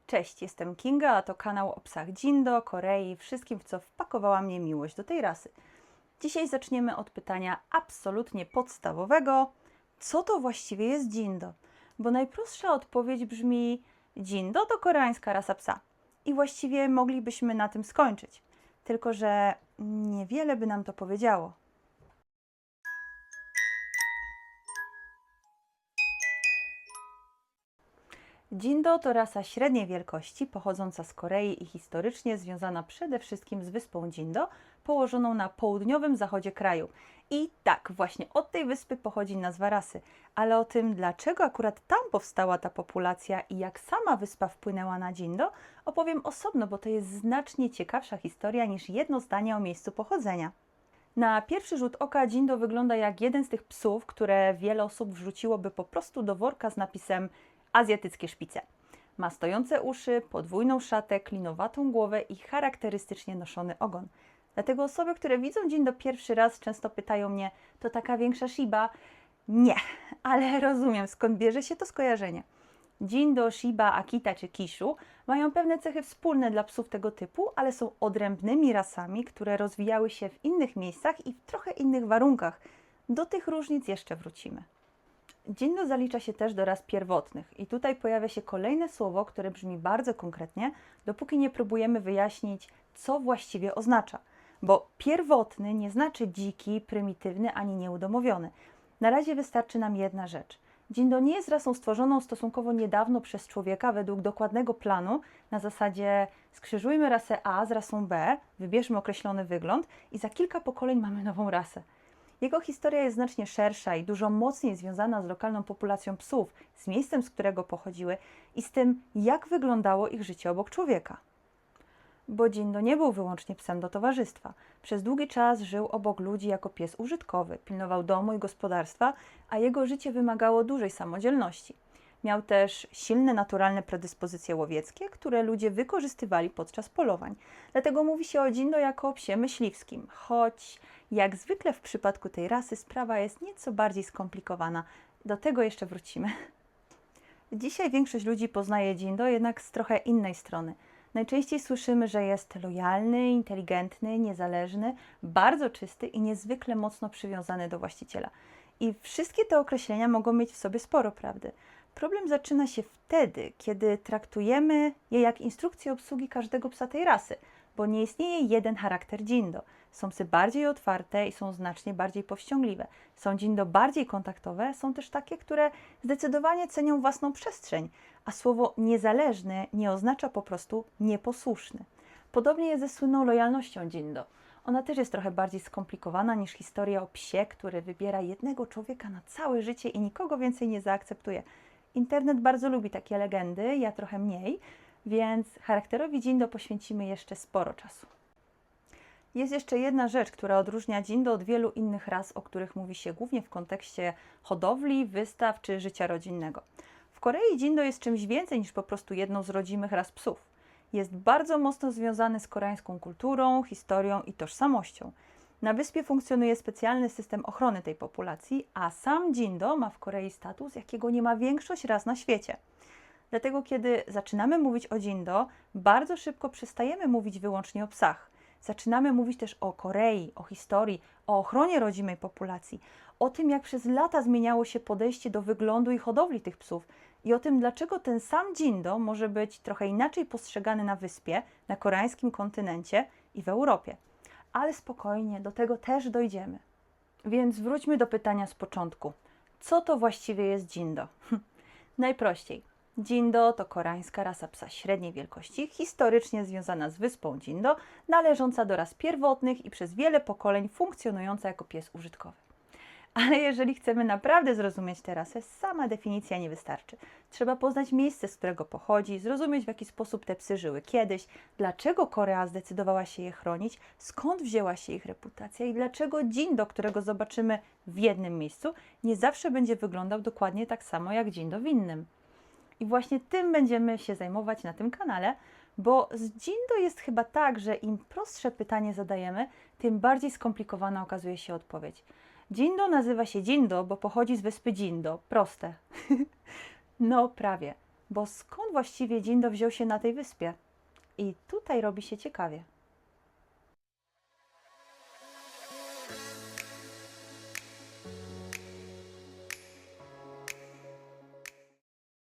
Cześć, jestem Kinga, a to kanał o psach Jindo, Korei i wszystkim, w co wpakowała mnie miłość do tej rasy. Dzisiaj zaczniemy od pytania absolutnie podstawowego: co to właściwie jest Jindo? Bo najprostsza odpowiedź brzmi: Jindo to koreańska rasa psa. I właściwie moglibyśmy na tym skończyć. Tylko że niewiele by nam to powiedziało. Jindo to rasa średniej wielkości, pochodząca z Korei i historycznie związana przede wszystkim z wyspą Jindo, położoną na południowym zachodzie kraju. I tak, właśnie od tej wyspy pochodzi nazwa rasy. Ale o tym, dlaczego akurat tam powstała ta populacja i jak sama wyspa wpłynęła na Jindo, opowiem osobno, bo to jest znacznie ciekawsza historia niż jedno zdanie o miejscu pochodzenia. Na pierwszy rzut oka Jindo wygląda jak jeden z tych psów, które wiele osób wrzuciłoby po prostu do worka z napisem azjatyckie szpice. Ma stojące uszy, podwójną szatę, klinowatą głowę i charakterystycznie noszony ogon. Dlatego osoby, które widzą Jindo pierwszy raz, często pytają mnie: to taka większa Shiba? Nie, ale rozumiem, skąd bierze się to skojarzenie. Jindo, Shiba, Akita czy Kishu mają pewne cechy wspólne dla psów tego typu, ale są odrębnymi rasami, które rozwijały się w innych miejscach i w trochę innych warunkach. Do tych różnic jeszcze wrócimy. Jindo zalicza się też do ras pierwotnych i tutaj pojawia się kolejne słowo, które brzmi bardzo konkretnie, dopóki nie próbujemy wyjaśnić, co właściwie oznacza. Bo pierwotny nie znaczy dziki, prymitywny ani nieudomowiony. Na razie wystarczy nam jedna rzecz. Jindo nie jest rasą stworzoną stosunkowo niedawno przez człowieka według dokładnego planu, na zasadzie skrzyżujmy rasę A z rasą B, wybierzmy określony wygląd i za kilka pokoleń mamy nową rasę. Jego historia jest znacznie szersza i dużo mocniej związana z lokalną populacją psów, z miejscem, z którego pochodziły i z tym, jak wyglądało ich życie obok człowieka. Bo Jindo nie był wyłącznie psem do towarzystwa. Przez długi czas żył obok ludzi jako pies użytkowy, pilnował domu i gospodarstwa, a jego życie wymagało dużej samodzielności. Miał też silne naturalne predyspozycje łowieckie, które ludzie wykorzystywali podczas polowań. Dlatego mówi się o Jindo jako o psie myśliwskim, choć jak zwykle w przypadku tej rasy sprawa jest nieco bardziej skomplikowana. Do tego jeszcze wrócimy. Dzisiaj większość ludzi poznaje Jindo jednak z trochę innej strony. Najczęściej słyszymy, że jest lojalny, inteligentny, niezależny, bardzo czysty i niezwykle mocno przywiązany do właściciela. I wszystkie te określenia mogą mieć w sobie sporo prawdy. Problem zaczyna się wtedy, kiedy traktujemy je jak instrukcję obsługi każdego psa tej rasy, bo nie istnieje jeden charakter Jindo. Są psy bardziej otwarte i są znacznie bardziej powściągliwe. Są Jindo bardziej kontaktowe, są też takie, które zdecydowanie cenią własną przestrzeń, a słowo niezależny nie oznacza po prostu nieposłuszny. Podobnie jest ze słynną lojalnością Jindo. Ona też jest trochę bardziej skomplikowana niż historia o psie, który wybiera jednego człowieka na całe życie i nikogo więcej nie zaakceptuje. Internet bardzo lubi takie legendy, ja trochę mniej, więc charakterowi Jindo poświęcimy jeszcze sporo czasu. Jest jeszcze jedna rzecz, która odróżnia Jindo od wielu innych ras, o których mówi się głównie w kontekście hodowli, wystaw czy życia rodzinnego. W Korei Jindo jest czymś więcej niż po prostu jedną z rodzimych ras psów. Jest bardzo mocno związany z koreańską kulturą, historią i tożsamością. Na wyspie funkcjonuje specjalny system ochrony tej populacji, a sam Jindo ma w Korei status, jakiego nie ma większość ras na świecie. Dlatego kiedy zaczynamy mówić o Jindo, bardzo szybko przestajemy mówić wyłącznie o psach. Zaczynamy mówić też o Korei, o historii, o ochronie rodzimej populacji, o tym, jak przez lata zmieniało się podejście do wyglądu i hodowli tych psów i o tym, dlaczego ten sam Jindo może być trochę inaczej postrzegany na wyspie, na koreańskim kontynencie i w Europie. Ale spokojnie, do tego też dojdziemy. Więc wróćmy do pytania z początku. Co to właściwie jest Jindo? Najprościej. Jindo to koreańska rasa psa średniej wielkości, historycznie związana z wyspą Jindo, należąca do ras pierwotnych i przez wiele pokoleń funkcjonująca jako pies użytkowy. Ale jeżeli chcemy naprawdę zrozumieć tę rasę, sama definicja nie wystarczy. Trzeba poznać miejsce, z którego pochodzi, zrozumieć, w jaki sposób te psy żyły kiedyś, dlaczego Korea zdecydowała się je chronić, skąd wzięła się ich reputacja i dlaczego Jindo, którego zobaczymy w jednym miejscu, nie zawsze będzie wyglądał dokładnie tak samo jak Jindo w innym. I właśnie tym będziemy się zajmować na tym kanale, bo z Jindo jest chyba tak, że im prostsze pytanie zadajemy, tym bardziej skomplikowana okazuje się odpowiedź. Jindo nazywa się Jindo, bo pochodzi z wyspy Jindo. Proste. No prawie. Bo skąd właściwie Jindo wziął się na tej wyspie? I tutaj robi się ciekawie.